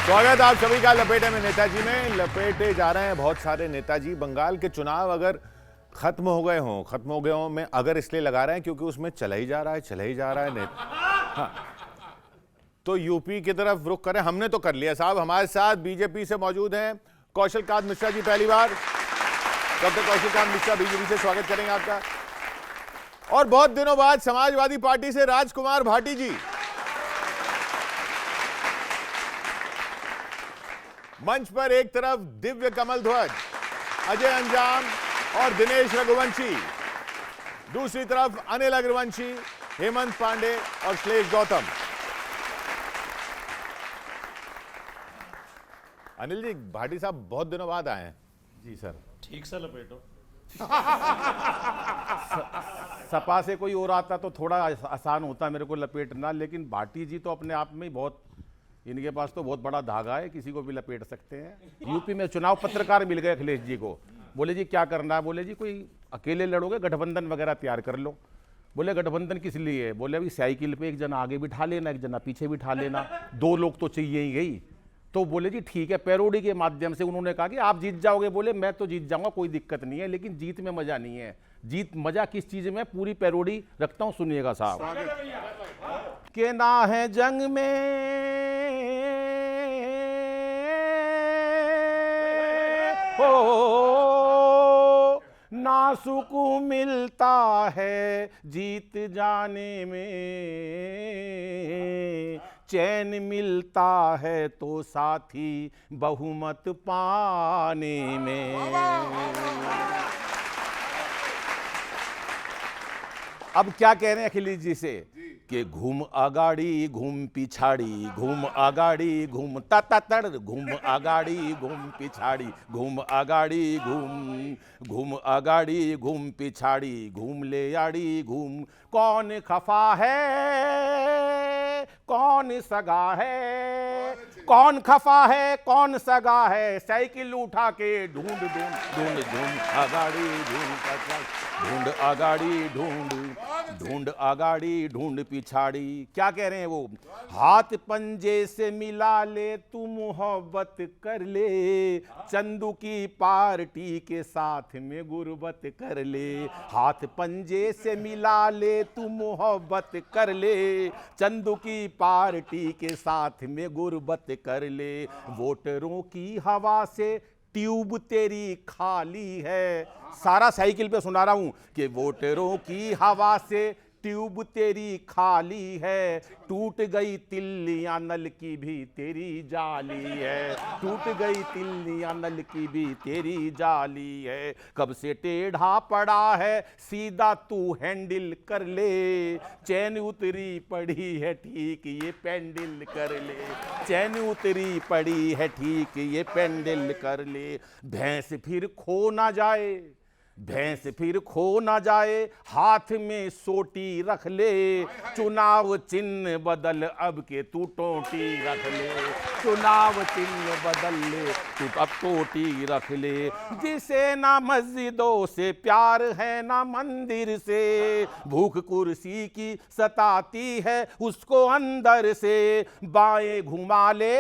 स्वागत आप सभी का लपेटे में नेताजी में। लपेटे जा रहे हैं बहुत सारे नेताजी। बंगाल के चुनाव अगर खत्म हो गए हों में अगर इसलिए लगा रहे हैं क्योंकि उसमें चला ही जा रहा है हाँ। तो यूपी की तरफ रुख करें। हमने तो कर लिया साहब। हमारे साथ बीजेपी से मौजूद हैं कौशल कांत मिश्रा जी। पहली बार डॉक्टर कौशल कांत मिश्रा बीजेपी से स्वागत करेंगे आपका। और बहुत दिनों बाद समाजवादी पार्टी से राजकुमार भाटी जी। मंच पर एक तरफ दिव्य कमल ध्वज अजय अंजाम और दिनेश रघुवंशी, दूसरी तरफ अनिल अग्रवंशी, हेमंत पांडे और श्लेष गौतम। अनिल जी, भाटी साहब बहुत दिनों बाद आए हैं। जी सर। ठीक से लपेटो। सपा से कोई और आता तो थोड़ा आसान होता मेरे को लपेटना, लेकिन भाटी जी तो अपने आप में बहुत, इनके पास तो बहुत बड़ा धागा है, किसी को भी लपेट सकते हैं। यूपी में चुनाव पत्रकार मिल गए अखिलेश जी को। बोले जी क्या करना है? बोले जी कोई अकेले लड़ोगे, गठबंधन वगैरह तैयार कर लो। बोले गठबंधन किस लिए? बोले अभी साइकिल पे एक जना आगे बिठा लेना, एक जना पीछे बिठा लेना, 2 लोग तो चाहिए ही गई। तो बोले जी ठीक है। पैरोडी के माध्यम से उन्होंने कहा कि आप जीत जाओगे। बोले मैं तो जीत जाऊंगा, कोई दिक्कत नहीं है, लेकिन जीत में मजा नहीं है। जीत मजा किस चीज में? पूरी पैरोडी रखता हूं, सुनिएगा साहब। के ना है जंग में हो, ना सुकून मिलता है जीत जाने में, चैन मिलता है तो साथी बहुमत पाने में। अब क्या कह रहे हैं अखिलेश जी से कि घूम आगाड़ी घूम पिछाड़ी, घूम आगाड़ी घूम तड़, घूम आगाड़ी घूम पिछाड़ी, घूम आगाड़ी घूम आगाड़ी घूम पिछाड़ी, घूम ले आड़ी घूम। कौन खफा है कौन सगा है, कौन खफा है कौन सगा है, साइकिल उठा के ढूंढ ढूंढ ढूंढ ढूंढ आगाड़ी ढूंढ आगाड़ी ढूंढ आगाड़ी ढूंढ पिछाड़ी। क्या कह रहे हैं वो? हाथ पंजे से मिला ले तू मोहब्बत कर ले, चंदू की पार्टी के साथ में गुर्बत कर ले। हाथ पंजे से मिला ले तू मोहब्बत कर ले, चंदू की पार्टी के साथ में गुर्बत कर ले। वोटरों की हवा से ट्यूब तेरी खाली है। सारा साइकिल पे सुना रहा हूं कि वोटरों की हवा से ट्यूब तेरी खाली है, टूट गई तिल्लियां नल की भी तेरी जाली है, टूट गई तिल्लियां नल की भी तेरी जाली है। कब से टेढ़ा पड़ा है सीधा तू हैंडल कर ले, चैन उतरी पड़ी है ठीक ये पेंडल कर ले, चैन उतरी पड़ी है ठीक ये पेंडल कर ले। भैंस फिर खो ना जाए, भैंस फिर खो ना जाए, हाथ में सोटी रख ले, चुनाव चिन्ह बदल अब के तू टोटी रख ले, चुनाव चिन्ह बदल ले तू अब टोटी रख ले। जिसे ना मस्जिदों से प्यार है ना मंदिर से, भूख कुर्सी की सताती है उसको अंदर से, बाएं घुमा ले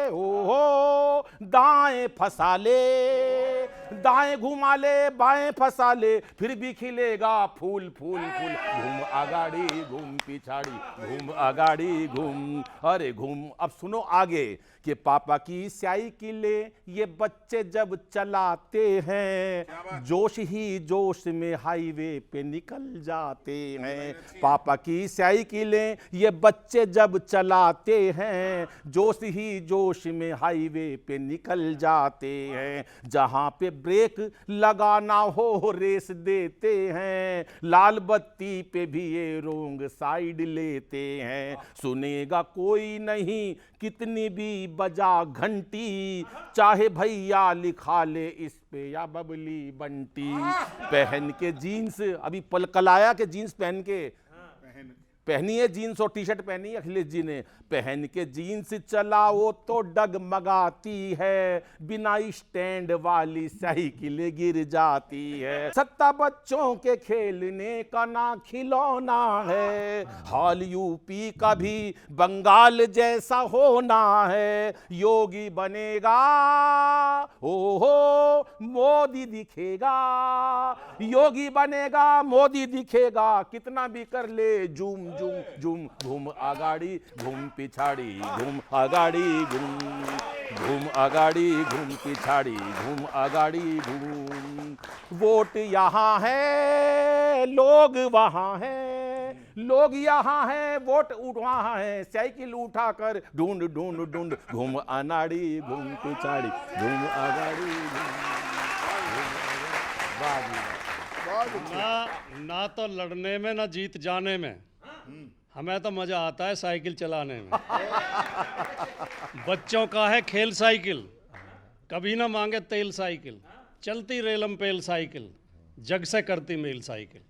ओहो दाएं फंसा ले, दाएं घुमा ले बाएं फंसा ले, फिर भी खिलेगा फूल फूल फूल। घूम आगाड़ी घूम पिछाड़ी, घूम आगाड़ी घूम, अरे घूम। अब सुनो आगे कि पापा की साइकिलें ये बच्चे जब चलाते हैं, जोश ही जोश में हाईवे पे निकल जाते हैं। पापा की साइकिलें ये बच्चे जब चलाते हैं, जोश ही जोश में हाईवे पे निकल जाते हैं। जहां पे ब्रेक लगाना हो रेस देते हैं, लाल बत्ती पे भी ये रोंग साइड लेते हैं। सुनेगा कोई नहीं कितनी भी बजा घंटी, चाहे भैया लिखा ले इस पे या बबली बंटी। पहन के जीन्स, अभी कल आया कि जीन्स पहन के पहनिए जीन्स और टी शर्ट पहनी है अखिलेश जी ने, पहन के जीन्स चलाओ तो डगमगाती है, बिना स्टैंड वाली साइकिल गिर जाती है। सत्ता बच्चों के खेलने का ना खिलौना है, हाल यूपी का भी बंगाल जैसा होना है। योगी बनेगा ओहो मोदी दिखेगा, योगी बनेगा मोदी दिखेगा, कितना भी कर ले झूम झूम झूम, घूम आगाड़ी घूम पिछाड़ी, घूम आगाड़ी घूम आगाड़ी घूम पिछाड़ी, घूम आगाड़ी घूम। वोट यहाँ है लोग वहाँ है, लोग यहाँ है वोट वहाँ है, साइकिल उठाकर ढूंढ ढूंढ ढूंढ, घूम अनाड़ी घूम पिछाड़ी, घूम आगाड़ी ना तो लड़ने में ना जीत जाने में, हमें तो मजा आता है साइकिल चलाने में। बच्चों का है खेल साइकिल, कभी ना मांगे तेल साइकिल, चलती रेलम पेल साइकिल, जग से करती मेल साइकिल।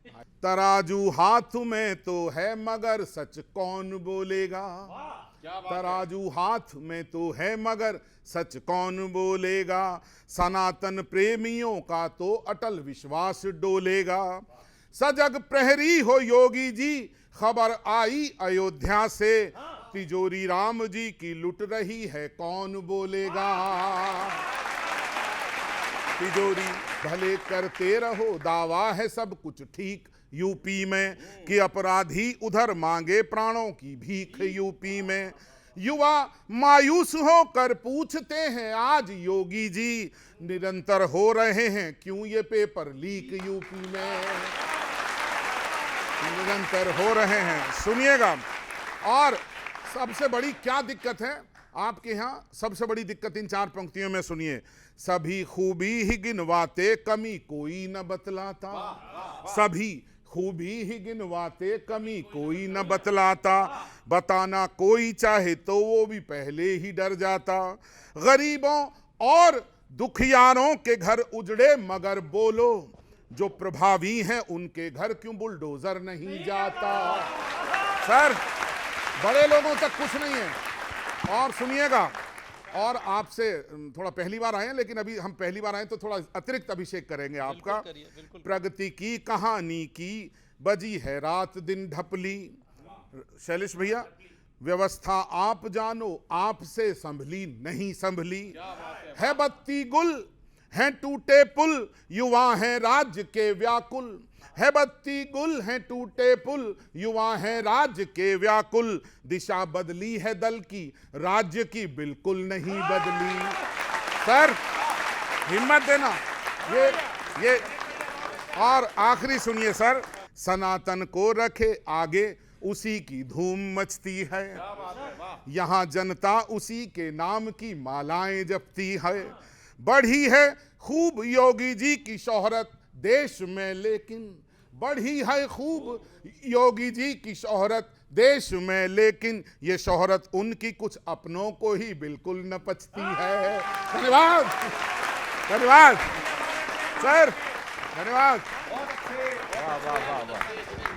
तराजू हाथ में तो है मगर सच कौन बोलेगा, तराजू हाथ में तो है मगर सच कौन बोलेगा। सनातन प्रेमियों का तो अटल विश्वास डोलेगा। सजग प्रहरी हो योगी जी, खबर आई अयोध्या से, तिजोरी राम जी की लुट रही है कौन बोलेगा। तिजोरी भले करते रहो, दावा है सब कुछ ठीक यूपी में, कि अपराधी उधर मांगे प्राणों की भीख यूपी में। युवा मायूस होकर पूछते हैं आज योगी जी, निरंतर हो रहे हैं क्यों ये पेपर लीक यूपी में, निरंतर हो रहे हैं। सुनिएगा, और सबसे बड़ी क्या दिक्कत है आपके यहाँ, सबसे बड़ी दिक्कत इन 4 पंक्तियों में सुनिए। सभी खूबी ही गिनवाते कमी कोई न बतलाता, सभी खूबी ही गिनवाते कमी कोई न बतलाता, बताना कोई चाहे तो वो भी पहले ही डर जाता। गरीबों और दुखियारों के घर उजड़े मगर बोलो, जो प्रभावी हैं उनके घर क्यों बुलडोजर नहीं जाता। सर, बड़े लोगों तक कुछ नहीं है। और सुनिएगा, और आपसे थोड़ा पहली बार आए हैं, लेकिन अभी हम पहली बार आए तो थोड़ा अतिरिक्त अभिषेक करेंगे आपका। प्रगति की कहानी की बजी है रात दिन ढपली। शैलेश भैया, व्यवस्था आप जानो आपसे संभली नहीं संभली, है बत्ती गुल हैं टूटे पुल, युवा हैं राज्य के व्याकुल, है बत्ती गुल हैं टूटे पुल, युवा हैं राज्य के व्याकुल। दिशा बदली है दल की, राज्य की बिल्कुल नहीं बदली। सर, हिम्मत देना। ये और आखिरी सुनिए सर, सनातन को रखे आगे उसी की धूम मचती है, यहाँ जनता उसी के नाम की मालाएं जपती है। बढ़ी है खूब योगी जी की शोहरत देश में, लेकिन बढ़ी है खूब योगी जी की शोहरत देश में, लेकिन ये शोहरत उनकी कुछ अपनों को ही बिल्कुल न पचती है। धन्यवाद, धन्यवाद सर, धन्यवाद।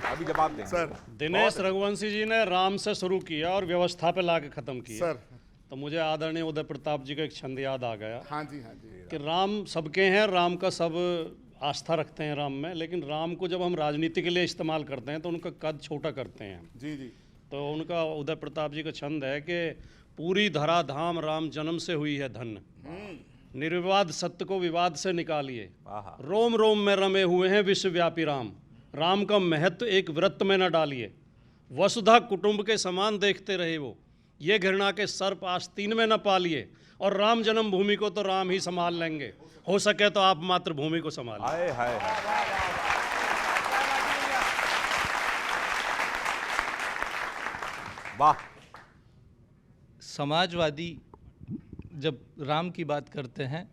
अभी जवाब देंगे सर। दिनेश रघुवंशी जी ने राम से शुरू किया और व्यवस्था पे लाके खत्म किया सर, तो मुझे आदरणीय उदय प्रताप जी का एक छंद याद आ गया हाँ जी, हाँ जी। कि राम सबके हैं, राम का सब आस्था रखते हैं राम में, लेकिन राम को जब हम राजनीति के लिए इस्तेमाल करते हैं तो उनका कद छोटा करते हैं। जी जी। तो उनका उदय प्रताप जी का छंद है कि पूरी धरा धाम राम जन्म से हुई है धन्य, निर्विवाद सत्य को विवाद से निकालिए, रोम रोम में रमे हुए हैं विश्वव्यापी राम, राम का महत्व एक व्रत में न डालिए, वसुधा कुटुंब के समान देखते रहे वो, ये घृणा के सर्प आस्तीन में न पालिए, और राम जन्मभूमि को तो राम ही संभाल लेंगे, हो सके तो आप मातृभूमि को संभालें। हाय हाय हाय। वाह। समाजवादी जब राम की बात करते हैं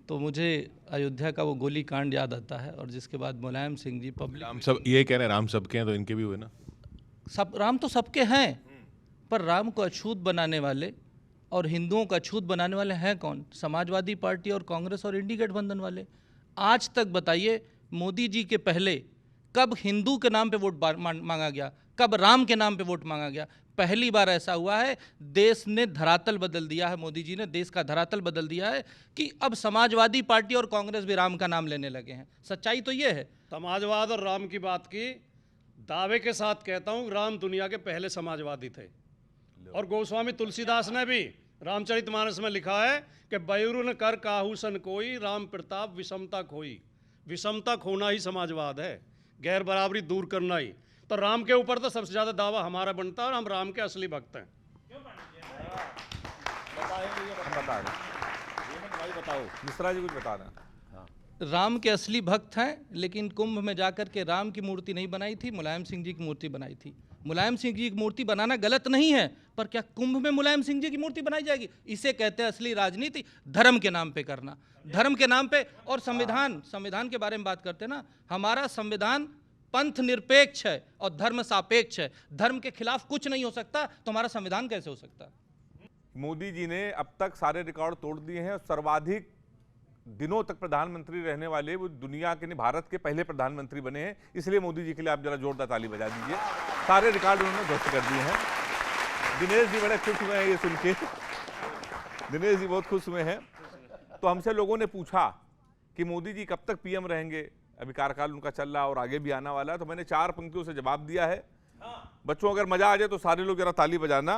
तो मुझे अयोध्या का वो गोली कांड याद आता है, और जिसके बाद मुलायम सिंह जी पब्लिक राम सब ये कह रहे हैं, राम सबके हैं तो इनके भी हुए ना। सब राम तो सबके हैं, पर राम को अछूत बनाने वाले और हिंदुओं को अछूत बनाने वाले हैं कौन? समाजवादी पार्टी और कांग्रेस और इंडी गठबंधन वाले। आज तक बताइए, मोदी जी के पहले कब हिंदू के नाम पे वोट मांगा गया? कब राम के नाम पे वोट मांगा गया? पहली बार ऐसा हुआ है। देश ने धरातल बदल दिया है, मोदी जी ने देश का धरातल बदल दिया है कि अब समाजवादी पार्टी और कांग्रेस भी राम का नाम लेने लगे हैं। सच्चाई तो ये है। समाजवाद और राम की बात की, दावे के साथ कहता हूं, राम दुनिया के पहले समाजवादी थे। और गोस्वामी तुलसीदास ने भी रामचरितमानस में लिखा है कि बयूरुन कर काहू सन कोई, राम प्रताप विषमता खोई। विषमता खोना ही समाजवाद है, गैर बराबरी दूर करना ही। तो राम के ऊपर तो सबसे ज्यादा दावा हमारा बनता है और हम राम के असली भक्त हैं। बताओ मिश्रा जी, कुछ बता रहे हैं। राम के असली भक्त हैं, लेकिन कुंभ में जाकर के राम की मूर्ति नहीं बनाई थी, मुलायम सिंह जी की मूर्ति बनाई थी। मुलायम सिंह जी की मूर्ति बनाना गलत नहीं है, पर क्या कुंभ में मुलायम सिंह जी की मूर्ति बनाई जाएगी? इसे कहते हैं असली राजनीति, धर्म के नाम पे करना, धर्म के नाम पे। और संविधान के बारे में बात करते हैं ना, हमारा संविधान पंथ निरपेक्ष है और धर्म सापेक्ष है। धर्म के खिलाफ कुछ नहीं हो सकता, तो हमारा संविधान कैसे हो सकता? मोदी जी ने अब तक सारे रिकॉर्ड तोड़ दिए हैं। सर्वाधिक दिनों तक प्रधानमंत्री रहने वाले वो दुनिया के नहीं, भारत के पहले प्रधानमंत्री बने हैं। इसलिए मोदी जी के लिए आप जरा जोरदार ताली बजा दीजिए। सारे रिकॉर्ड उन्होंने ध्वस्त कर दिए हैं। दिनेश जी बड़े खुश हुए हैं ये सुन के, दिनेश जी बहुत खुश हुए हैं। तो हमसे लोगों ने पूछा कि मोदी जी कब तक पीएम रहेंगे, अभी कार्यकाल उनका चल रहा और आगे भी आना वाला है। तो मैंने 4 पंक्तियों से जवाब दिया है। बच्चों अगर मजा आ जाए तो सारे लोग जरा ताली बजाना।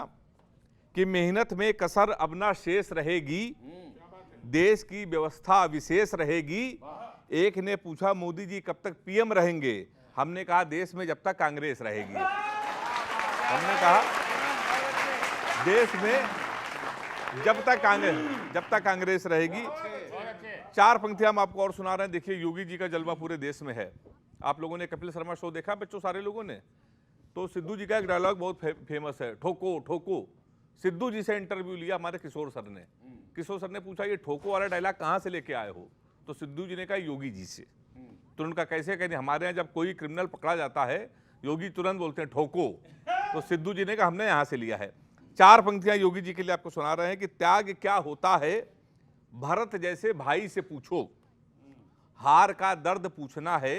कि मेहनत में कसर अब ना शेष रहेगी, देश की व्यवस्था विशेष रहेगी। एक ने पूछा मोदी जी कब तक पीएम रहेंगे, हमने कहा देश में जब तक कांग्रेस रहेगी। हमने कहा देश में जब तक कांग्रेस रहेगी। 4 पंक्तियां हम आपको और सुना रहे हैं। देखिए, योगी जी का जलवा पूरे देश में है। आप लोगों ने कपिल शर्मा शो देखा बच्चों, सारे लोगों ने? तो सिद्धू जी का एक डायलॉग बहुत फेमस है, ठोको ठोको। सिद्धू जी से इंटरव्यू लिया हमारे किशोर सर ने। किशोर सर ने पूछा ये ठोको वाला डायलॉग कहाँ से लेके आए हो? तो सिद्धू जी ने कहा योगी जी से। तो उनका कैसे कहने, हमारे यहाँ जब कोई क्रिमिनल पकड़ा जाता है योगी तुरंत बोलते हैं ठोको। तो सिद्धू जी ने कहा हमने यहाँ से लिया है। 4 पंक्तियां योगी जी के लिए आपको सुना रहे हैं कि त्याग क्या होता है भरत जैसे भाई से पूछो, हार का दर्द पूछना है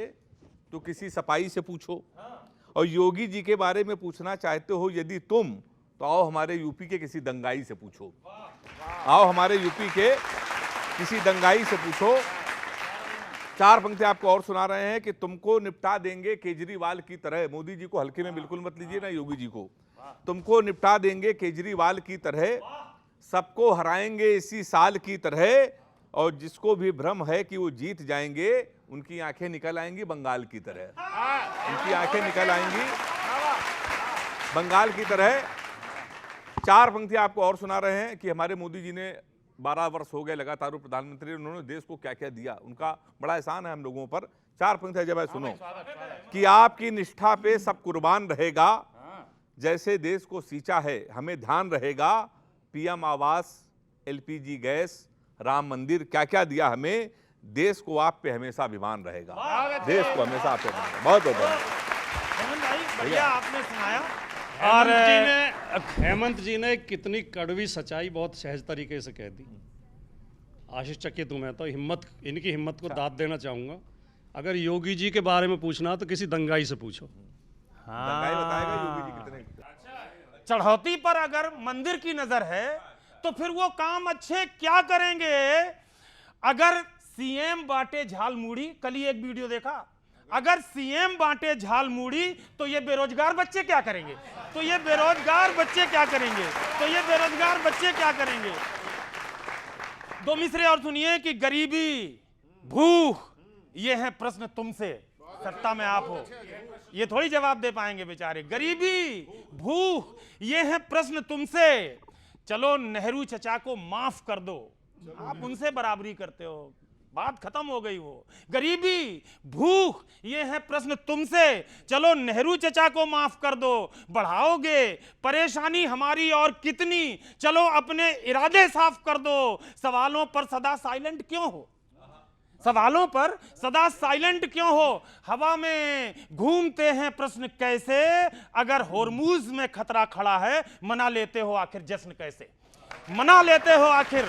तो किसी सपाई से पूछो। और योगी जी के बारे में पूछना चाहते हो यदि तुम, तो आओ हमारे यूपी के किसी दंगाई से पूछो। आओ हमारे यूपी के किसी दंगाई से पूछो। 4 पंक्तियां आपको और सुना रहे हैं कि तुमको निपटा देंगे केजरीवाल की तरह। मोदी जी को हल्के में बिल्कुल मत लीजिए ना, योगी जी को। तुमको निपटा देंगे केजरीवाल की तरह, सबको हराएंगे इसी साल की तरह। और जिसको भी भ्रम है कि वो जीत जाएंगे, उनकी आंखें निकल आएंगी बंगाल की तरह। उनकी आंखें निकल आएंगी बंगाल की तरह। 4 पंक्तियां आपको और सुना रहे हैं कि हमारे मोदी जी ने 12 वर्ष हो गए लगातार प्रधानमंत्री, उन्होंने देश को क्या क्या दिया, उनका बड़ा एहसान है हम लोगों पर। 4 पंक्तियां जब सुनो कि आपकी निष्ठा पे सब कुर्बान रहेगा, जैसे देश को सींचा है हमें ध्यान रहेगा। पीएम आवास, एलपीजी गैस, राम मंदिर, क्या क्या दिया हमें, देश को आप पे हमेशा अभिमान रहेगा। देश को हमेशा आप पे अभिमान। बहुत बहुत भैया आपने सुनाया। और हेमंत जी ने कितनी कड़वी सच्चाई बहुत सहज तरीके से कह दी। आश्चर्यचकित हूं मैं तो। इनकी हिम्मत को दाद देना चाहूंगा। अगर योगी जी के बारे में पूछना तो किसी दंगाई से पूछो। दंगाई बताएगा योगी जी कितने। चढ़ौती पर अगर मंदिर की नजर है तो फिर वो काम अच्छे क्या करेंगे? अगर सीएम बांटे झाल मूड़ी, कल ही एक वीडियो देखा, अगर सीएम बांटे झाल मूड़ी तो ये बेरोजगार बच्चे क्या करेंगे? तो ये बेरोजगार बच्चे क्या करेंगे? तो ये बेरोजगार बच्चे क्या करेंगे? 2 मिसरे और सुनिए कि गरीबी, भूख, ये है प्रश्न तुमसे। सत्ता में आप हो, ये थोड़ी जवाब दे पाएंगे बेचारे। गरीबी, भूख, ये है प्रश्न तुमसे। चलो नेहरू चचा को माफ कर दो, आप उनसे बराबरी करते हो, बात खत्म हो गई। वो गरीबी, भूख, ये है प्रश्न तुमसे। चलो नेहरू चचा को माफ कर दो, बढ़ाओगे परेशानी हमारी और कितनी। चलो अपने इरादे साफ कर दो, सवालों पर सदा साइलेंट क्यों हो? सवालों पर सदा साइलेंट क्यों हो? हवा में घूमते हैं प्रश्न कैसे? अगर होर्मुज में खतरा खड़ा है, मना लेते हो आखिर जश्न कैसे? मना लेते हो आखिर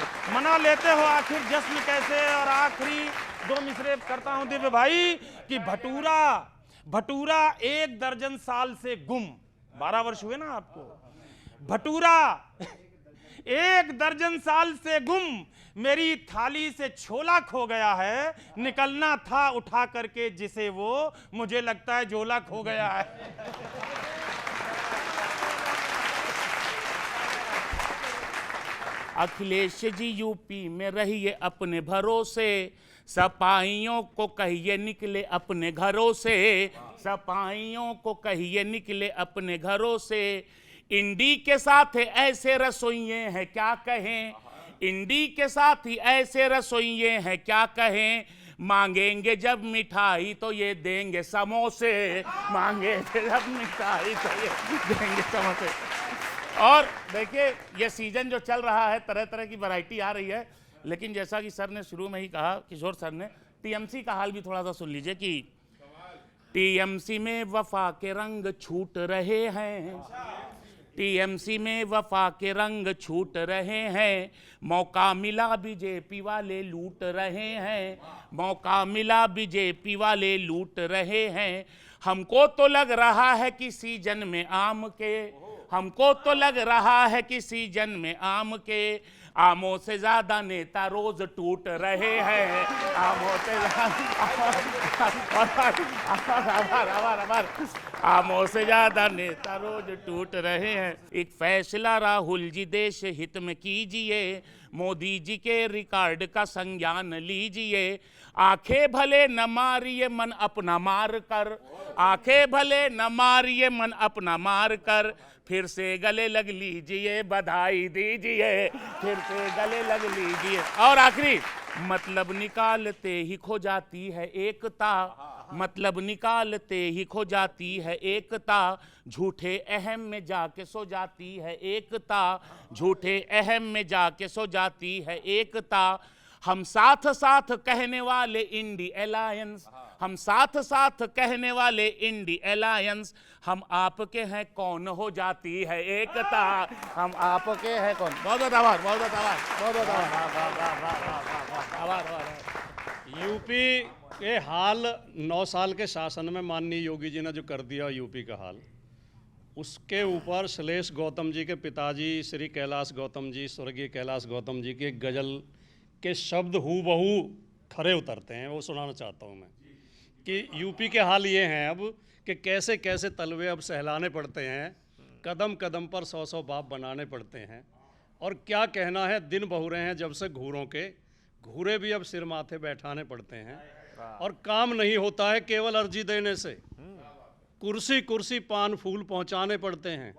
जश्न कैसे? और आखिरी 2 मिसरे करता हूं दिव्य भाई कि भटूरा 1 दर्जन साल से गुम, 12 वर्ष हुए ना आपको। भटूरा 1 दर्जन साल से गुम, मेरी थाली से छोला खो गया है, निकलना था उठा करके जिसे वो, मुझे लगता है झोला खो गया है। अखिलेश जी यूपी में रहिए अपने भरोसे, सपाइयों को कहिए निकले अपने घरों से, सपाइयों को कहिए निकले अपने घरों से। इंडी के साथ ऐसे रसोइये हैं क्या कहें, इंडी के साथ ही ऐसे रसोइये हैं क्या कहें। मांगेंगे जब मिठाई तो ये देंगे समोसे, मांगेंगे जब मिठाई तो ये देंगे समोसे। और देखिए ये सीजन जो चल रहा है, तरह तरह की वैरायटी आ रही है, लेकिन जैसा कि सर ने शुरू में ही कहा, किशोर सर ने, टीएमसी का हाल भी थोड़ा सा सुन लीजिए कि टीएमसी में वफा के रंग छूट रहे हैं, टीएमसी में वफा के रंग छूट रहे हैं। मौका मिला बीजेपी वाले लूट रहे हैं, मौका मिला बीजेपी वाले लूट रहे हैं। हमको तो लग रहा है कि सीजन में आम के, हमको तो लग रहा है कि सीजन में आम के, आमों से ज्यादा नेता रोज टूट रहे हैं, आमों से आमों से ज्यादा नेता रोज टूट रहे हैं। एक फैसला राहुल जी देश हित में कीजिए, मोदी जी के रिकॉर्ड का संज्ञान लीजिए। आंखें भले न मारिए मन अपना मार कर, आंखें भले न मारिए मन अपना मार कर, फिर से गले लग लीजिए बधाई दीजिए, फिर से गले लग लीजिए। और आखिरी, मतलब निकालते ही खो जाती है एकता, मतलब निकालते ही खो जाती है एकता, झूठे अहम में जाके सो जाती है एकता, झूठे अहम में जाके सो जाती है एकता। हम साथ साथ कहने वाले इंडी अलायंस, हम साथ साथ कहने वाले इंडी अलायंस, हम आपके हैं कौन हो जाती है एकता, हम आपके हैं कौन। बहुत बहुत आभार, बहुत बहुत आभार, बहुत बहुत आभार। यूपी के हाल 9 साल के शासन में माननीय योगी जी ने जो कर दिया यूपी का हाल, उसके ऊपर श्लेष गौतम जी के पिताजी श्री कैलाश गौतम जी, स्वर्गीय कैलाश गौतम जी की एक गजल के शब्द हूबहू खरे उतरते हैं। वो सुनाना चाहता हूँ मैं कि यूपी के हाल ये हैं अब कि कैसे कैसे तलवे अब सहलाने पड़ते हैं, कदम कदम पर 100 बाप बनाने पड़ते हैं। और क्या कहना है, दिन बहुरे हैं जब से घूरों के, घूरे भी अब सिर माथे बैठाने पड़ते हैं। और काम नहीं होता है केवल अर्जी देने से, कुर्सी कुर्सी पान फूल पहुंचाने पड़ते हैं।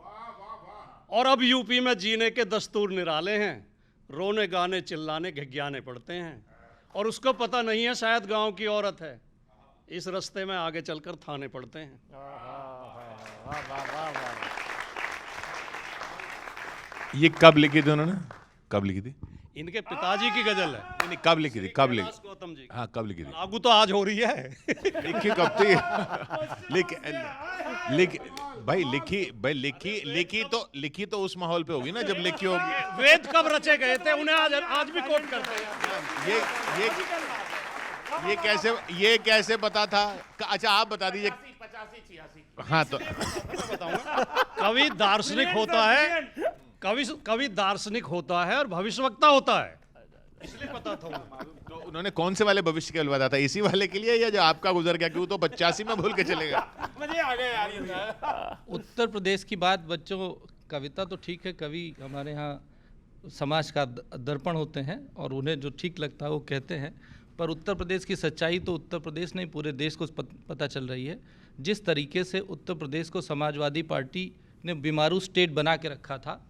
और अब यूपी में जीने के दस्तूर निराले हैं, रोने गाने चिल्लाने घिघियाने पड़ते हैं। और उसको पता नहीं है शायद गांव की औरत है, इस रास्ते में आगे चलकर थाने पड़ते हैं। ये कब लिखी थी उन्होंने, कब लिखी थी? इनके पिताजी की गजल है। नहीं, कब लिखी थी, कब लिखी? गौतम जी, हाँ, कब लिखी थी? लागू तो आज हो रही है। लिखी कब थी? भाई लिखी तो उस माहौल पे होगी ना जब लिखी होगी। वेद कब रचे गए थे, उन्हें आज भी कोट करते हैं। ये कैसे पता था? अच्छा आप बता दीजिए। 85-86। हाँ तो बताऊंगा। कवि दार्शनिक होता है, कवि दार्शनिक होता है और भविष्यवक्ता होता है, इसलिए पता था। तो उन्होंने कौन से वाले भविष्य के बताया था, इसी वाले के लिए या जो आपका गुजर गया, क्यों तो 85 में भूल के चलेगा? मजे आ गए यार। उत्तर प्रदेश की बात बच्चों, कविता तो ठीक है, कवि हमारे यहाँ समाज का दर्पण होते हैं और उन्हें जो ठीक लगता है वो कहते हैं, पर उत्तर प्रदेश की सच्चाई तो उत्तर प्रदेश नहीं पूरे देश को पता चल रही है। जिस तरीके से उत्तर प्रदेश को समाजवादी पार्टी ने बीमारू स्टेट बना के रखा था,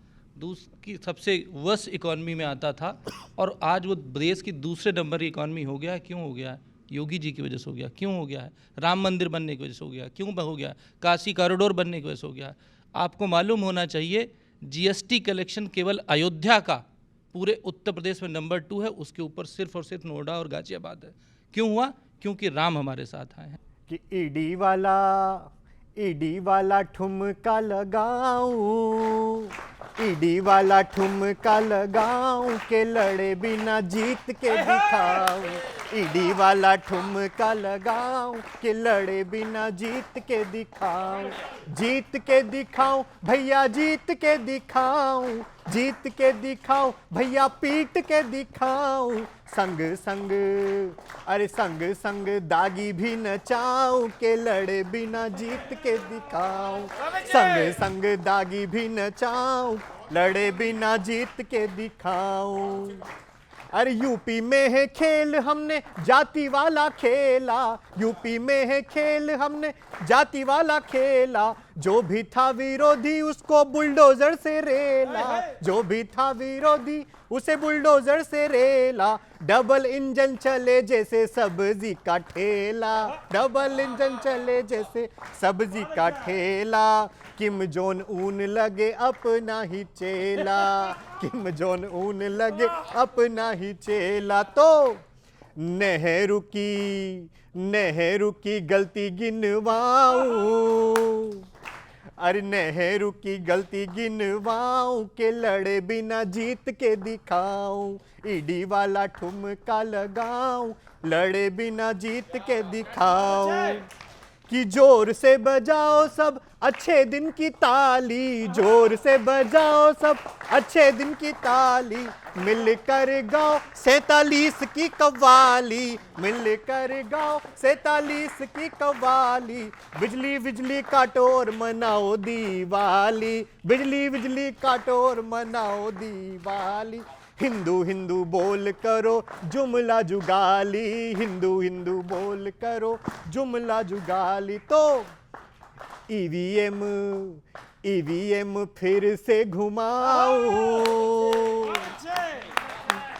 की सबसे वर्स्ट इकॉनमी में आता था, और आज वो देश की दूसरे नंबर की इकॉनमी हो गया है। क्यों हो गया है? योगी जी की वजह से हो गया। क्यों हो गया है? राम मंदिर बनने की वजह से हो गया। क्यों हो गया? काशी कॉरिडोर बनने की वजह से हो गया। आपको मालूम होना चाहिए जीएसटी कलेक्शन केवल अयोध्या का पूरे उत्तर प्रदेश में नंबर 2 है, उसके ऊपर सिर्फ और सिर्फ नोएडा और गाजियाबाद है। क्यों हुआ? क्योंकि राम हमारे साथ आए हैं। कि ईडी वाला ठुमका लगाऊं, ईडी वाला ठुमका लगाऊं, के लड़े बिना जीत के दिखाऊं। ईडी वाला ठुमका लगाऊं कि लड़े बिना जीत के दिखाऊं, जीत के दिखाऊं भैया, जीत के दिखाऊं, जीत के दिखाऊं भैया, पीट के दिखाऊं, संग संग अरे संग संग दागी भी नचाऊं के लड़े बिना जीत के दिखाऊं, संग संग दागी भी नचाऊं लड़े बिना जीत के दिखाऊं। अरे यूपी में है खेल हमने जाति वाला खेला, यूपी में है खेल हमने जाति वाला खेला, जो भी था विरोधी उसको बुलडोजर से रेला, जो भी था विरोधी उसे बुलडोजर से रेला, डबल इंजन चले जैसे सब्जी का ठेला, डबल इंजन चले जैसे सब्जी का ठेला, किम जोन ऊन लगे अपना ही चेला, किम जोन ऊन लगे अपना ही चेला। तो नेहरू की गलती गिनवाऊं, अरे नेहरू की गलती गिनवाऊं के लड़े बिना जीत के दिखाऊं, ईडी वाला ठुमका लगाऊं लड़े बिना जीत के दिखाऊं, कि जोर से बजाओ सब अच्छे दिन की ताली, जोर से बजाओ सब अच्छे दिन की ताली, मिलकर गाओ 47 की कव्वाली, मिलकर गाओ 47 की कव्वाली, बिजली बिजली काटो और मनाओ दिवाली, बिजली बिजली काटो और मनाओ दिवाली, हिंदू हिंदू बोल करो जुमला जुगाली, हिंदू हिंदू बोल करो जुमला जुगाली। तो ईवीएम फिर से घुमाऊं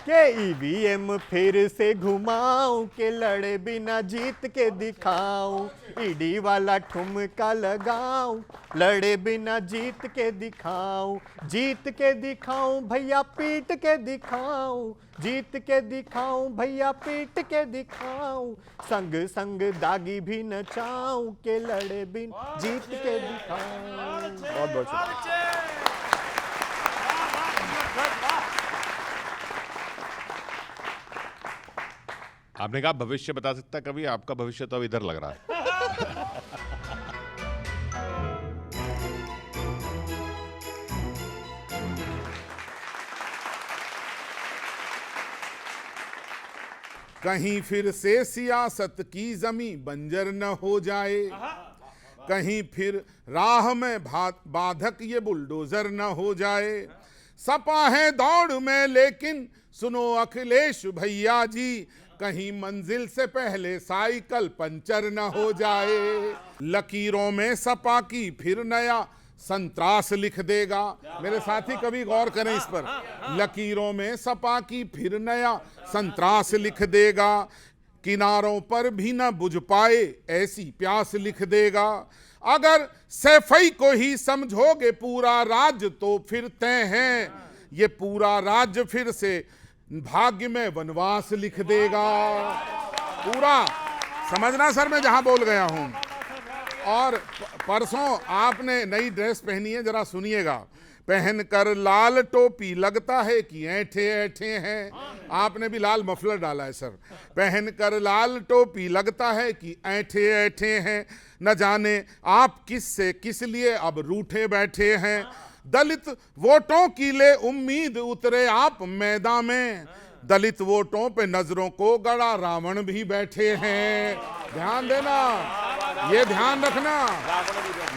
के ईवीएम फिर से घुमाऊं के लड़े बिना जीत के दिखाऊं, ईडी वाला ठुमका लगाऊं लड़े बिना जीत के दिखाऊं, जीत के दिखाऊं भैया, पीट के दिखाऊं, जीत के दिखाऊं भैया, पीट के दिखाऊं, संग संग दागी भी नचाऊं के लड़े बिन जीत के दिखाऊं। बहुत बहुत शुक्रिया। आपने कहा भविष्य बता सकता है कभी, आपका भविष्य तो अब इधर लग रहा है। कहीं फिर से सियासत की जमी बंजर न हो जाए, कहीं फिर राह में बाधक ये बुलडोजर न हो जाए, सपा है दौड़ में लेकिन सुनो अखिलेश भैया जी, कहीं मंजिल से पहले साइकिल पंचर न हो जाए, लकीरों में सपा की फिर नया संत्रास लिख देगा। मेरे साथी कभी गौर करें इस पर, लकीरों में सपा की फिर नया संत्रास लिख देगा, किनारों पर भी न बुझ पाए ऐसी प्यास लिख देगा, अगर सैफई को ही समझोगे पूरा राज्य तो फिर तय है, ये पूरा राज्य फिर से भाग्य में वनवास लिख देगा। पूरा समझना सर, मैं जहां बोल गया हूं। और परसों आपने नई ड्रेस पहनी है, जरा सुनिएगा, पहनकर लाल टोपी लगता है कि ऐठे ऐठे हैं, आपने भी लाल मफलर डाला है सर, पहनकर लाल टोपी लगता है कि ऐठे ऐठे हैं, न जाने आप किस से किस लिए अब रूठे बैठे हैं, दलित वोटों की ले उम्मीद उतरे आप मैदान में, दलित वोटों पे नजरों को गड़ा रावण भी बैठे हैं। ध्यान देना, ये ध्यान रखना,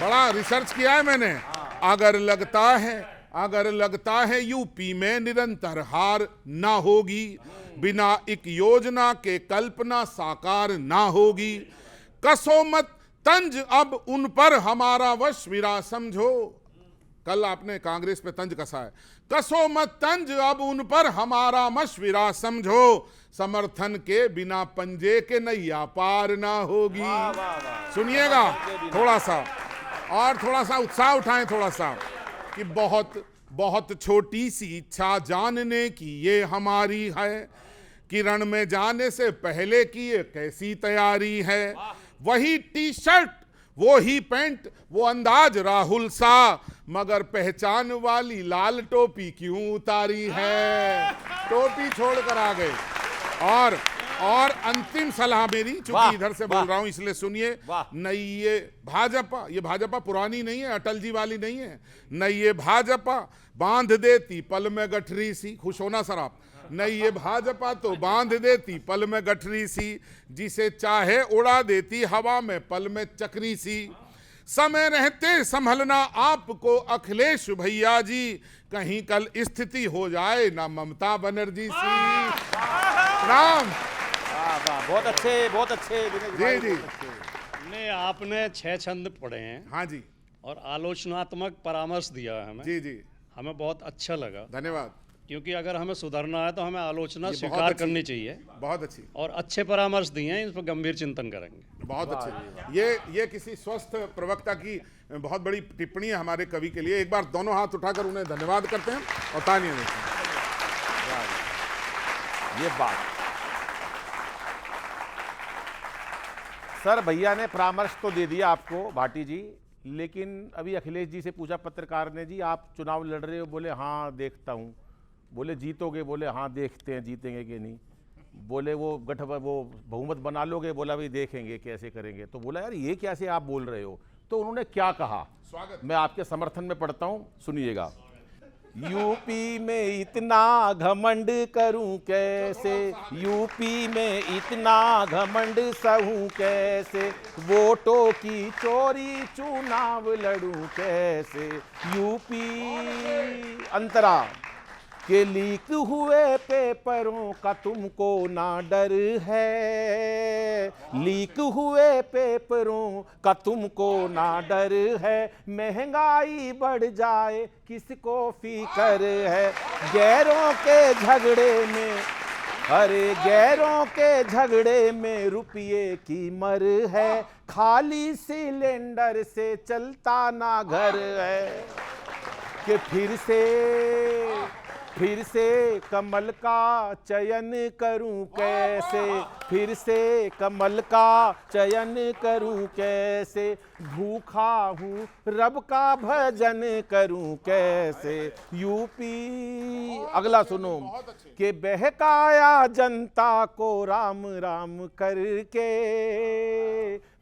बड़ा रिसर्च किया है मैंने। अगर लगता है यूपी में निरंतर हार ना होगी, बिना एक योजना के कल्पना साकार ना होगी, कसो मत तंज अब उन पर हमारा वश विरा समझो, कल आपने कांग्रेस पे तंज कसा है, कसो मत तंज अब उन पर हमारा मशविरा समझो, समर्थन के बिना पंजे के नैया पार ना होगी। सुनिएगा थोड़ा सा, और थोड़ा सा उत्साह उठाएं थोड़ा सा, कि बहुत बहुत छोटी सी इच्छा जानने की ये हमारी है, किरण में जाने से पहले की ये कैसी तैयारी है, वही टी शर्ट वो ही पैंट वो अंदाज राहुल सा, मगर पहचान वाली लाल टोपी क्यों उतारी है, टोपी छोड़कर आ गए। और अंतिम सलाह मेरी, वाह, चूंकि इधर से बोल रहा हूं इसलिए सुनिए। वाह। नहीं ये भाजपा पुरानी नहीं है, अटल जी वाली नहीं है। नहीं ये भाजपा बांध देती पल में गठरी सी, खुश होना सर आप। नहीं ये भाजपा तो बांध देती पल में गठरी सी, जिसे चाहे उड़ा देती हवा में पल में चक्री सी। समय रहते संभलना आपको अखिलेश भैया जी, कहीं कल स्थिति हो जाए ना ममता बनर्जी सी। राम वाह, बहुत अच्छे, बहुत अच्छे दिनेश जी भाई, जी। बहुत अच्छे। ने आपने 6 छंद पढ़े हैं हाँ जी और आलोचनात्मक परामर्श दिया है हमें। जी जी, हमें बहुत अच्छा लगा, धन्यवाद। क्योंकि अगर हमें सुधरना है तो हमें आलोचना ये बहुत स्वीकार अच्छी- करनी चाहिए, बहुत अच्छी, और अच्छे परामर्श दिए हैं, इस पर गंभीर चिंतन करेंगे। बहुत अच्छे। ये किसी स्वस्थ प्रवक्ता की बहुत बड़ी टिप्पणी है हमारे कवि के लिए। एक बार दोनों हाथ उठाकर उन्हें धन्यवाद करते हैं और तालियां देते हैं। ये बात सर, भैया ने परामर्श तो दे दिया आपको भाटी जी, लेकिन अभी अखिलेश जी से पूछा पत्रकार ने, जी आप चुनाव लड़ रहे हो? बोले हाँ देखता हूँ। बोले जीतोगे? बोले हाँ देखते हैं जीतेंगे कि नहीं। बोले वो बहुमत बना लोगे? बोला भाई देखेंगे कैसे करेंगे। तो बोला यार ये कैसे आप बोल रहे हो? तो उन्होंने क्या कहा, मैं आपके समर्थन में पढ़ता हूँ, सुनिएगा। यूपी में इतना घमंड करूं कैसे, यूपी में इतना घमंड सहूं कैसे, वोटों की चोरी चुनाव लड़ूं कैसे। यूपी अंतरा के लीक हुए पेपरों का तुमको ना डर है, लीक हुए पेपरों का तुमको ना डर है, महंगाई बढ़ जाए किसको फिकर है। गैरों के झगड़े में, अरे गैरों के झगड़े में रुपये की मर है, खाली सिलेंडर से चलता ना घर है। कि फिर से कमल का चयन करूं कैसे, फिर से कमल का चयन करूं कैसे, भूखा हूँ रब का भजन करूं कैसे। यूपी अगला सुनो, कि बहकाया जनता को राम राम करके,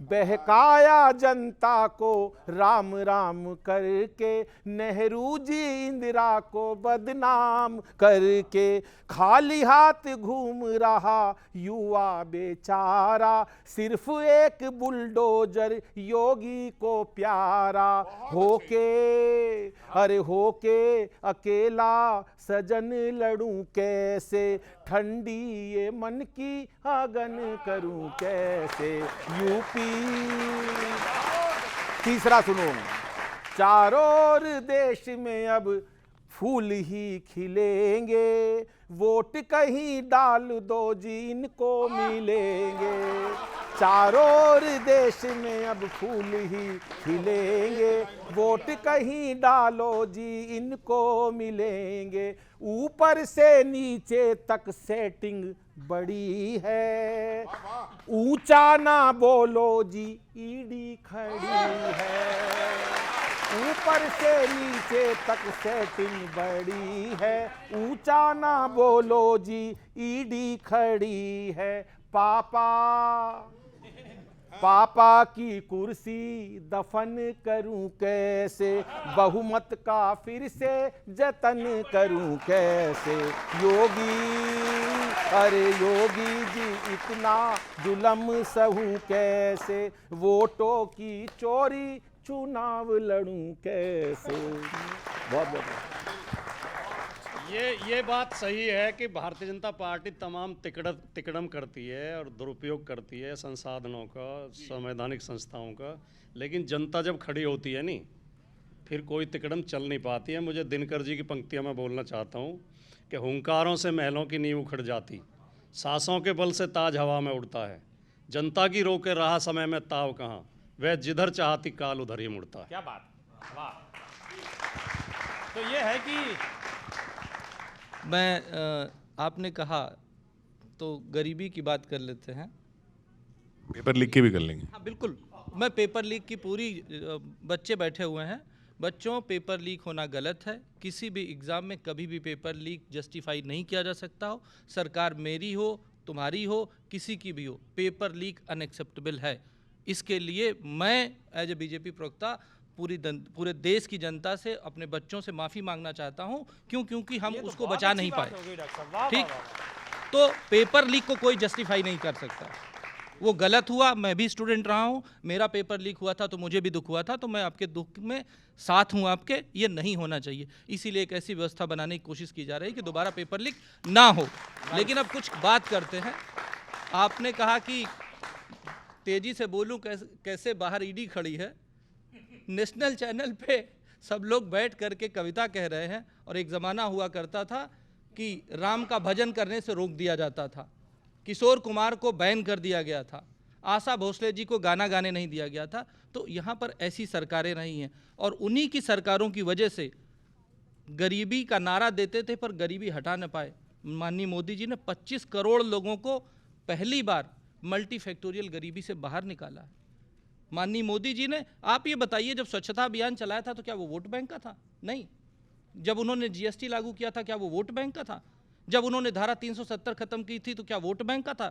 बहकाया जनता को राम राम करके, नेहरू जी इंदिरा को बदनाम करके, खाली हाथ घूम रहा युवा बेचारा, सिर्फ एक बुलडोजर योगी को प्यारा, होके अरे होके अकेला सजन लड़ूं कैसे, ठंडी ये मन की आगन करूं कैसे। यूपी तीसरा सुनो, चारों ओर देश में अब फूल ही खिलेंगे, वोट कहीं डाल दो जी इनको मिलेंगे। चारों ओर देश में अब फूल ही खिलेंगे, वोट कहीं डालो जी इनको मिलेंगे। ऊपर से नीचे तक सेटिंग बड़ी है, ऊंचा ना बोलो जी ईडी खड़ी है। ऊपर से नीचे तक सेटिंग बड़ी है, ऊंचा ना बोलो जी ईडी खड़ी है। पापा की कुर्सी दफन करूं कैसे, बहुमत का फिर से जतन करूं कैसे। योगी अरे योगी जी इतना जुल्म सहूं कैसे, वोटों की चोरी चुनाव लड़ूं कैसे। बहुत बहुत ये बात सही है कि भारतीय जनता पार्टी तमाम तिकड़म करती है और दुरुपयोग करती है संसाधनों का, संवैधानिक संस्थाओं का, लेकिन जनता जब खड़ी होती है नहीं, फिर कोई तिकड़म चल नहीं पाती है। मुझे दिनकर जी की पंक्तियां मैं बोलना चाहता हूँ कि हुंकारों से महलों की नींव उखड़ जाती, सांसों के बल से ताज हवा में उड़ता है, जनता की रोके रहा समय में ताव कहाँ, वह जिधर चाहती काल उधर ही मुड़ता है। क्या बात, वाह। तो ये है कि आपने कहा तो गरीबी की बात कर लेते हैं। पेपर लिख के भी कर लेंगे। हाँ बिल्कुल, मैं पेपर लीक की पूरी बच्चे बैठे हुए हैं, बच्चों पेपर लीक होना गलत है। किसी भी एग्ज़ाम में कभी भी पेपर लीक जस्टिफाई नहीं किया जा सकता हो। सरकार मेरी हो, तुम्हारी हो किसी की भी हो, पेपर लीक अनएक्सेप्टेबल है। इसके लिए मैं एज ए बीजेपी प्रवक्ता पूरे देश की जनता से, अपने बच्चों से माफ़ी मांगना चाहता हूं, क्योंकि हम उसको बचा नहीं पाए। ठीक, तो पेपर लीक को कोई जस्टिफाई नहीं कर सकता। वो गलत हुआ, मैं भी स्टूडेंट रहा हूं, मेरा पेपर लीक हुआ था तो मुझे भी दुख हुआ था, तो मैं आपके दुख में साथ हूं आपके। ये नहीं होना चाहिए, इसीलिए एक ऐसी व्यवस्था बनाने की कोशिश की जा रही है कि दोबारा पेपर लीक ना हो। लेकिन अब कुछ बात करते हैं। आपने कहा कि तेजी से बोलूं, कैसे बाहर ईडी खड़ी है। नेशनल चैनल पे सब लोग बैठ करके कविता कह रहे हैं, और एक ज़माना हुआ करता था कि राम का भजन करने से रोक दिया जाता था, किशोर कुमार को बैन कर दिया गया था, आशा भोसले जी को गाना गाने नहीं दिया गया था। तो यहाँ पर ऐसी सरकारें रही हैं, और उन्हीं की सरकारों की वजह से गरीबी का नारा देते थे पर गरीबी हटा न पाए। माननीय मोदी जी ने 25 करोड़ लोगों को पहली बार मल्टी फैक्टोरियल गरीबी से बाहर निकाला है। माननीय मोदी जी ने, आप ये बताइए, जब स्वच्छता अभियान चलाया था तो क्या वो वोट बैंक का था? नहीं। जब उन्होंने जीएसटी लागू किया था क्या वो वोट बैंक का था? जब उन्होंने धारा 370 खत्म की थी तो क्या वोट बैंक का था?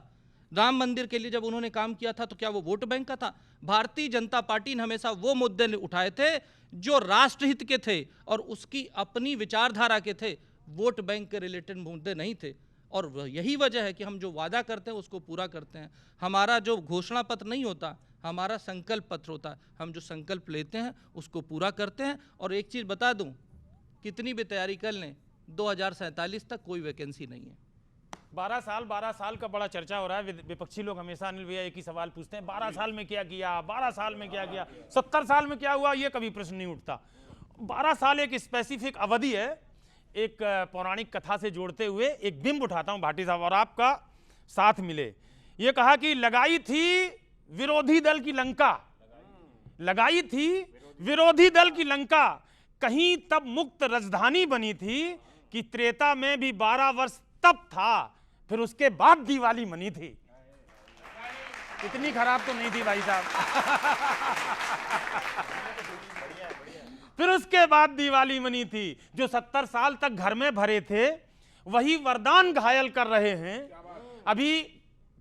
राम मंदिर के लिए जब उन्होंने काम किया था तो क्या वो वोट बैंक का था? भारतीय जनता पार्टी ने हमेशा वो मुद्दे उठाए थे जो राष्ट्रहित के थे और उसकी अपनी विचारधारा के थे, वोट बैंक के रिलेटेड मुद्दे नहीं थे। और यही वजह है कि हम जो वादा करते हैं उसको पूरा करते हैं। हमारा जो घोषणा पत्र नहीं होता, हमारा संकल्प पत्र होता है। हम जो संकल्प लेते हैं उसको पूरा करते हैं। और एक चीज़ बता दूं, कितनी भी तैयारी कर लें, 2047 तक कोई वैकेंसी नहीं है। 12 साल का बड़ा चर्चा हो रहा है। विपक्षी लोग हमेशा अनिल भैया एक ही सवाल पूछते हैं, 12 साल में क्या किया, 12 साल में क्या किया, 70 साल में क्या हुआ, ये कभी प्रश्न नहीं उठता। 12 साल एक स्पेसिफिक अवधि है। एक पौराणिक कथा से जोड़ते हुए एक बिंब उठाता हूं भाटी साहब, और आपका साथ मिले। ये कहा कि लगाई थी विरोधी दल की लंका, लगाई थी विरोधी दल की लंका, कहीं तब मुक्त राजधानी बनी थी कि त्रेता में भी 12 वर्ष तब था, फिर उसके बाद दिवाली मनी थी। इतनी खराब तो नहीं थी भाई साहब। फिर उसके बाद दिवाली मनी थी। जो 70 साल तक घर में भरे थे वही वरदान घायल कर रहे हैं। अभी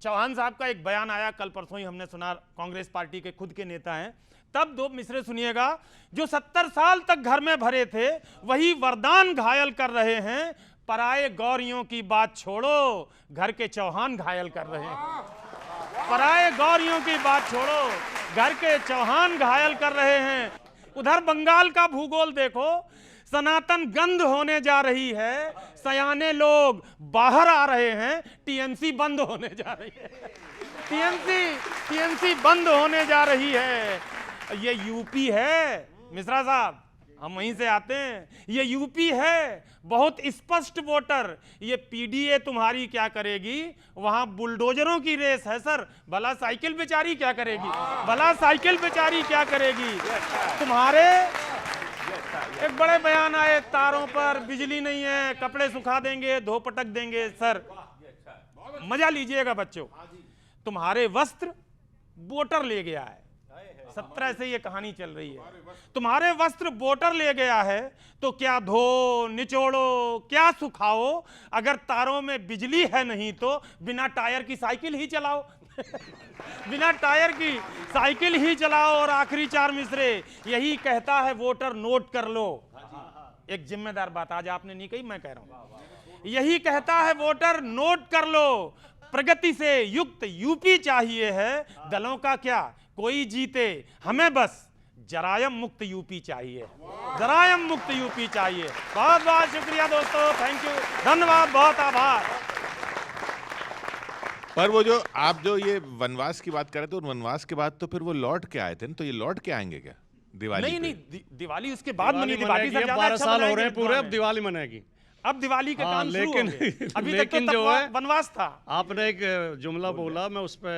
चौहान साहब का एक बयान आया, कल परसों ही हमने सुना, कांग्रेस पार्टी के खुद के नेता हैं, तब दो मिसरे सुनिएगा। जो 70 साल तक घर में भरे थे वही वरदान घायल कर रहे हैं, पराए गौरियों की बात छोड़ो, घर के चौहान घायल कर रहे हैं। पराए गौरियों की बात छोड़ो, घर के चौहान घायल कर रहे हैं। उधर बंगाल का भूगोल देखो, सनातन गंध होने जा रही है, सयाने लोग बाहर आ रहे हैं, टीएमसी बंद होने जा रही है। टीएमसी बंद होने जा रही है। ये यूपी है मिश्रा साहब, हम वहीं से आते हैं। ये यूपी है, बहुत स्पष्ट वोटर। ये पीडीए तुम्हारी क्या करेगी? वहां बुलडोजरों की रेस है सर, भला साइकिल बेचारी क्या करेगी? भला साइकिल बेचारी क्या करेगी? तुम्हारे एक बड़े बयान आए, तारों पर बिजली नहीं है, कपड़े सुखा देंगे, धो पटक देंगे। सर मजा लीजिएगा बच्चों, तुम्हारे वस्त्र वोटर ले गया है। 17 से ये कहानी चल रही है। तुम्हारे वस्त्र वोटर ले गया है, तो क्या धो निचोड़ो, क्या सुखाओ? अगर तारों में बिजली है नहीं तो बिना टायर की साइकिल ही चलाओ। बिना टायर की साइकिल ही चलाओ। और आखिरी 4 मिसरे यही कहता है वोटर, नोट कर लो। एक जिम्मेदार बात आज आपने नहीं कही, मैं कह रहा हूं। यही कहता है वोटर, नोट कर लो। प्रगति से युक्त यूपी चाहिए है, दलों का क्या, कोई जीते, हमें बस जरायम मुक्त यूपी चाहिए। जरायम मुक्त यूपी चाहिए। बहुत बहुत शुक्रिया दोस्तों, थैंक यू, धन्यवाद, बहुत आभार। पर वो जो आप जो ये वनवास की बात कर रहे थे, वनवास के बाद तो फिर वो लौट के आए थे ना, तो ये लौट के आएंगे क्या दिवाली? नहीं, दिवाली उसके बाद मनी थी। 12 साल हो रहे हैं पूरे, अब दिवाली मनाएगी। अब दिवाली का काम शुरू हो गया। अभी लेकिन तक तो जो है वनवास था। आपने एक जुमला बोला, मैं उस पे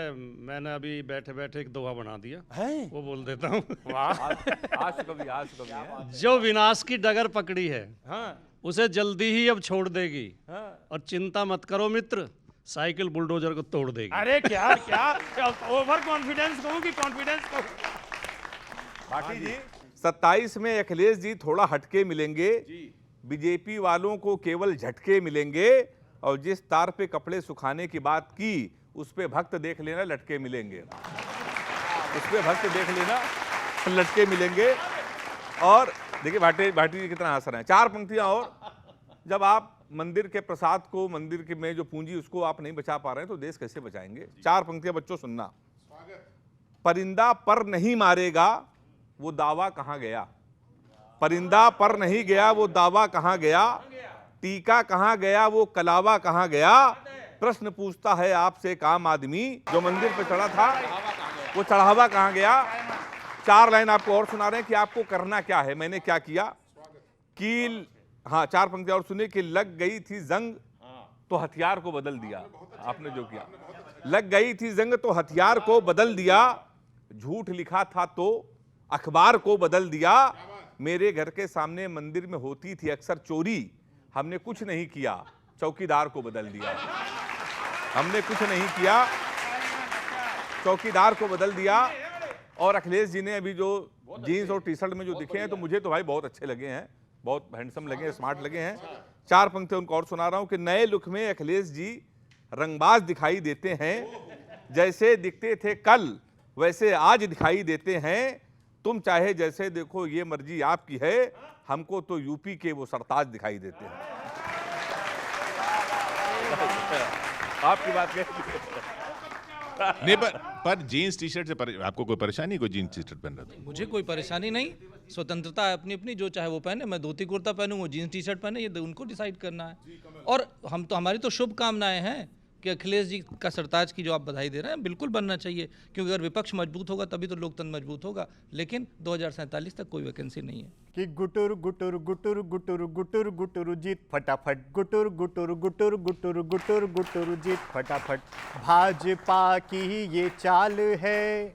मैंने अभी बैठे बैठे एक दोहा बना दिया है? वो बोल देता हूँ। आज कभी जो विनाश की डगर पकड़ी है हाँ, उसे जल्दी ही अब छोड़ देगी, हाँ। और चिंता मत करो मित्र, साइकिल बुलडोजर को तोड़ देगी। अरे क्या क्या ओवर कॉन्फिडेंस कहूँ कि कॉन्फिडेंस कहूँ? भाटी जी, 27 में अखिलेश जी थोड़ा हटके मिलेंगे, बीजेपी वालों को केवल झटके मिलेंगे, और जिस तार पे कपड़े सुखाने की बात की उस पे भक्त देख लेना लटके मिलेंगे, उस पे भक्त देख लेना लटके मिलेंगे। और देखिए भाटी जी कितना हंस रहे हैं। 4 पंक्तियां और। जब आप मंदिर के प्रसाद को, मंदिर के में जो पूंजी उसको आप नहीं बचा पा रहे हैं तो देश कैसे बचाएंगे? 4 पंक्तियां बच्चों सुनना। परिंदा पर नहीं मारेगा वो दावा कहां गया, परिंदा पर नहीं गया वो दावा कहां गया, टीका कहां गया वो कलावा कहां गया, प्रश्न पूछता है आपसे काम आदमी, जो मंदिर पे चढ़ा था वो चढ़ावा कहां गया। 4 लाइन आपको और सुना रहे हैं कि आपको करना क्या है, मैंने क्या किया। कि हाँ 4 पंक्तियां और सुनिए। कि लग गई थी जंग तो हथियार को बदल दिया, आपने जो किया। लग गई थी जंग तो हथियार को बदल दिया, झूठ लिखा था तो अखबार को बदल दिया, मेरे घर के सामने मंदिर में होती थी अक्सर चोरी, हमने कुछ नहीं किया चौकीदार को बदल दिया, हमने कुछ नहीं किया चौकीदार को बदल दिया। और अखिलेश जी ने अभी जो जीन्स और टी शर्ट में जो दिखे हैं तो मुझे तो भाई बहुत अच्छे लगे हैं, बहुत हैंडसम लगे हैं, स्मार्ट लगे हैं। 4 पंक्ति उनको और सुना रहा हूं कि नए लुक में अखिलेश जी रंगबाज दिखाई देते हैं, जैसे दिखते थे कल वैसे आज दिखाई देते हैं, तुम चाहे जैसे देखो ये मर्जी आपकी है, हमको तो यूपी के वो सरताज दिखाई देते हैं। आपकी बात नहीं, पर जीन्स टी शर्ट से आपको कोई परेशानी? कोई जीन्स टी शर्ट पहन रहा था? मुझे कोई परेशानी नहीं, स्वतंत्रता है अपनी अपनी, जो चाहे वो पहने। मैं धोती कुर्ता पहनूं, वो जीन्स टी शर्ट पहने, ये उनको डिसाइड करना है। और हम तो, हमारी तो शुभकामनाएं हैं कि अखिलेश जी का सरताज की जो आप बधाई दे रहे हैं बिल्कुल बनना चाहिए, क्योंकि अगर विपक्ष मजबूत होगा तभी तो लोकतंत्र मजबूत होगा। लेकिन 2047 तक कोई वैकेंसी नहीं है। कि गुटुर गुटुर गुटुर गुटुर गुटुर गुटुर जीत फटाफट, गुटुर गुटुर गुटुर गुटुर गुटुर गुटुर जीत फटाफट। भाजपा की ये चाल है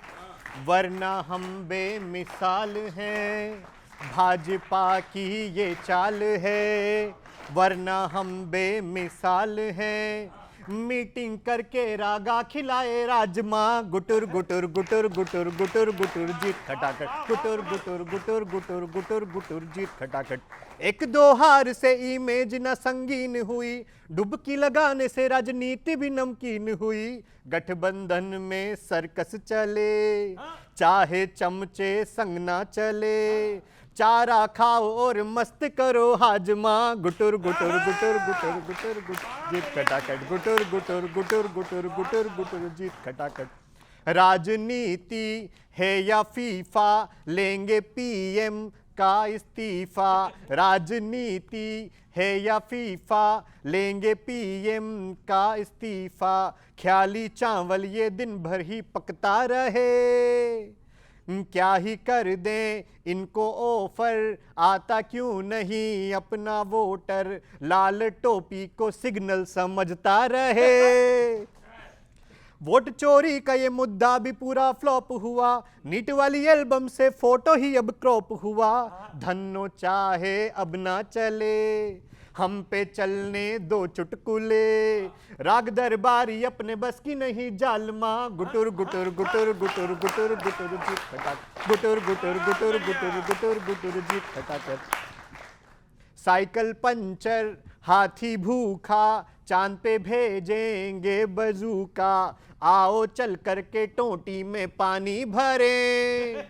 वरना हम बेमिसाल हैं, भाजपा की ये चाल है वरना हम बेमिसाल हैं। मीटिंग करके रागा खिलाए राजमा, गुटुर गुटुर गुटुर गुटुर गुटुर गुटुर जीत खटाखट, गुटुर गुटुर गुटुर गुटुर गुटुर गुटुर जीत खटाखट। 1-2 हार से इमेज न संगीन हुई, डुबकी लगाने से राजनीति भी नमकीन हुई। गठबंधन में सर्कस चले चाहे चमचे संग ना चले, चारा खाओ और मस्त करो हाजमा, गुटुर गुटुर गुटुर गुटुर गुटुर गुटुर जीत खटाखट, गुटुर गुटुर गुटुर गुटुर गुटुर गुटुर जीत खटाखट। राजनीति है या फीफा, लेंगे पीएम का इस्तीफा, राजनीति है या फीफा, लेंगे पीएम का इस्तीफा। ख्याली चावल ये दिन भर ही पकता रहे, क्या ही कर दें इनको ऑफर, आता क्यों नहीं अपना वोटर, लाल टोपी को सिग्नल समझता रहे। वोट चोरी का ये मुद्दा भी पूरा फ्लॉप हुआ, नीट वाली एल्बम से फोटो ही अब क्रॉप हुआ। धन्नो चाहे अब ना चले, हम पे चलने दो चुटकुले, राग दरबारी अपने बस की नहीं जालमा, गुटुर गुटुर गुटुर गुटुर गुटुर गुटुर जीत खटाखट, गुटुर गुटुर गुटुर गुटुर गुटुर गुटुर जीत खटाखट। साइकिल पंचर हाथी भूखा, चांद पे भेजेंगे बजूका, आओ चल करके टोटी में पानी भरे।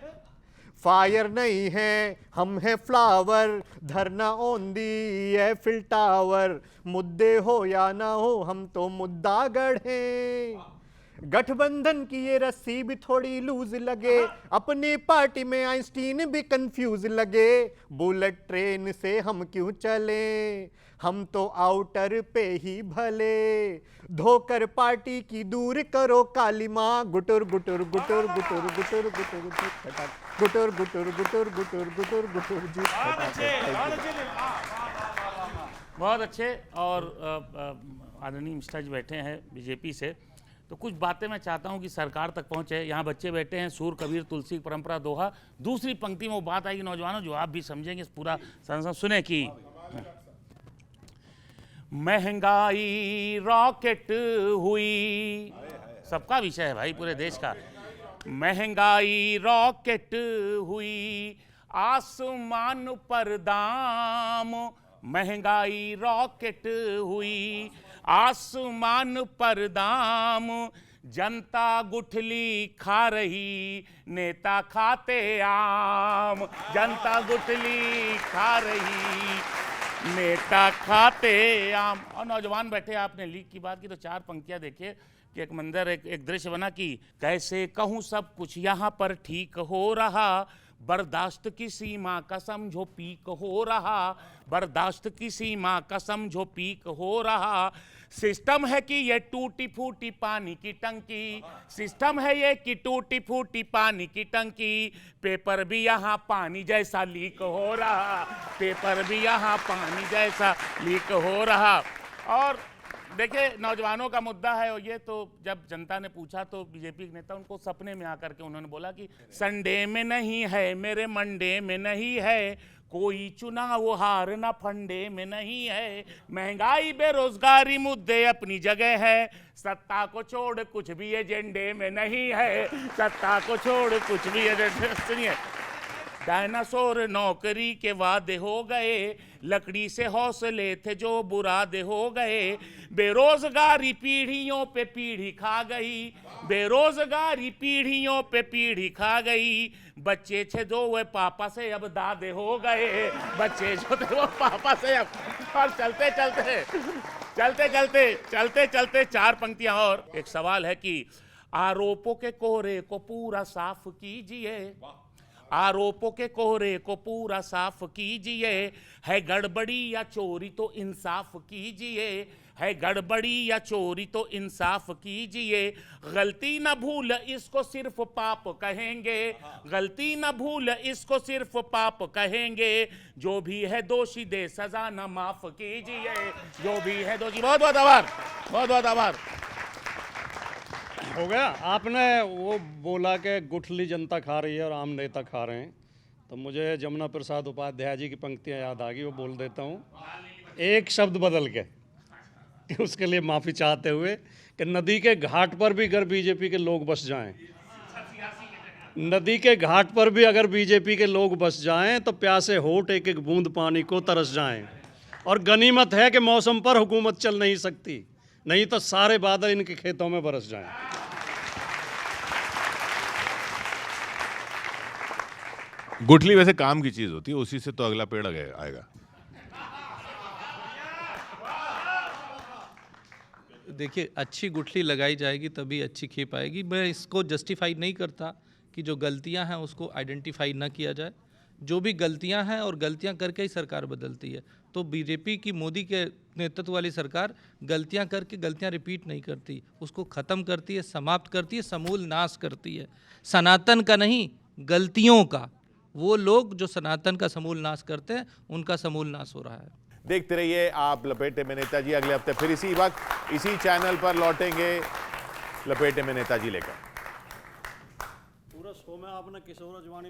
फायर नहीं है हम हैं फ्लावर, धरना ऑन दी एफिल टावर, मुद्दे हो या ना हो हम तो मुद्दा गढ़े। गठबंधन की ये रस्सी भी थोड़ी लूज लगे, अपनी पार्टी में आइंस्टीन भी कंफ्यूज लगे। बुलेट ट्रेन से हम क्यों चले, हम तो आउटर पे ही भले, धोकर पार्टी की दूर करो काली माँ, गुटुर गुटुर गुटुर गुटुर गुटुर गुटुर जीत खटाखट, गुटुर गुटुर गुटुर गुटुर गुटुर गुटुर जीत खटाखट। बहुत अच्छे। और आदरणीय मिश्रा जी बैठे हैं बीजेपी से, तो कुछ बातें मैं चाहता हूं कि सरकार तक पहुंचे। यहाँ बच्चे बैठे हैं, सूर कबीर तुलसी की परंपरा दोहा, दूसरी पंक्ति में वो बात आएगी नौजवानों जो आप भी समझेंगे इस पूरा संसद सुने कि महंगाई रॉकेट हुई, सबका विषय है भाई पूरे देश का। महंगाई रॉकेट हुई, आसमान पर दाम, महंगाई रॉकेट हुई, आसमान पर दाम, जनता गुठली खा रही, नेता खाते आम। जनता गुठली खा रही, नेता खाते आम। और नौजवान बैठे, आपने लीक की बात की तो चार पंक्तियां देखिए कि एक मंदिर, एक दृश्य बना कि कैसे कहूँ सब कुछ यहाँ पर ठीक हो रहा, बर्दाश्त की सीमा का समझो पीक हो रहा, बर्दाश्त की सीमा का समझो पीक हो रहा। सिस्टम है कि ये टूटी फूटी पानी की टंकी, सिस्टम है ये कि टूटी फूटी पानी की टंकी, पेपर भी यहाँ पानी जैसा लीक हो रहा, पेपर भी यहाँ पानी जैसा लीक हो रहा। और देखिए नौजवानों का मुद्दा है और ये तो जब जनता ने पूछा तो बीजेपी के नेता उनको सपने में आकर के उन्होंने बोला कि संडे में नहीं है मेरे मंडे में नहीं है, कोई चुनाव हार ना फंडे में नहीं है, महंगाई बेरोजगारी मुद्दे अपनी जगह है, सत्ता को छोड़ कुछ भी एजेंडे में नहीं है, सत्ता को छोड़ कुछ भी एजेंडे। सुनिए, डायनासोर नौकरी के वादे हो गए, लकड़ी से हौसले थे जो बुरादे हो गए, बेरोजगारी पीढ़ियों पे पीढ़ी खा गई, बेरोजगारी पीढ़ियों पे पीढ़ी खा गई, बच्चे थे जो वे पापा से अब दादे हो गए, बच्चे जो थे वो पापा से अब। और चलते चलते चलते चलते चलते चलते चार पंक्तियां और। एक सवाल है कि आरोपों के कोहरे को पूरा साफ कीजिए, आरोपों के कोहरे को पूरा साफ कीजिए, है गड़बड़ी या चोरी तो इंसाफ कीजिए, है गड़बड़ी या चोरी तो इंसाफ कीजिए, गलती न भूल इसको सिर्फ पाप कहेंगे, गलती न भूल इसको सिर्फ पाप कहेंगे, जो भी है दोषी दे सजा न माफ कीजिए, जो भी है दोषी। बहुत बहुत आभार, बहुत बहुत आभार। हो गया। आपने वो बोला कि गुठली जनता खा रही है और आम नेता खा रहे हैं, तो मुझे जमुना प्रसाद उपाध्याय जी की पंक्तियां याद आ गई, वो बोल देता हूँ एक शब्द बदल के, उसके लिए माफ़ी चाहते हुए कि नदी के घाट पर भी अगर बीजेपी के लोग बस जाएं, नदी के घाट पर भी अगर बीजेपी के लोग बस जाएं तो प्यासे होठ एक एक बूंद पानी को तरस जाएं। और गनीमत है कि मौसम पर हुकूमत चल नहीं सकती, नहीं तो सारे बादल इनके खेतों में बरस जाएं। गुठली वैसे काम की चीज होती है, उसी से तो अगला पेड़ आएगा। देखिए, अच्छी गुठली लगाई जाएगी तभी अच्छी खेप आएगी। मैं इसको जस्टिफाई नहीं करता कि जो गलतियां हैं उसको आइडेंटिफाई ना किया जाए। जो भी गलतियां हैं, और गलतियां करके ही सरकार बदलती है, तो बीजेपी की मोदी के नेतृत्व वाली सरकार गलतियां करके गलतियां रिपीट नहीं करती, उसको ख़त्म करती है, समाप्त करती है, समूल नाश करती है। सनातन का नहीं, गलतियों का। वो लोग जो सनातन का समूल नाश करते हैं, उनका समूल नाश हो रहा है। देखते रहिए आप लपेटे में नेताजी। अगले हफ्ते फिर इसी वक्त इसी चैनल पर लौटेंगे लपेटे में नेताजी लेकर। पूरा शो में आपने किशोर अजवाणी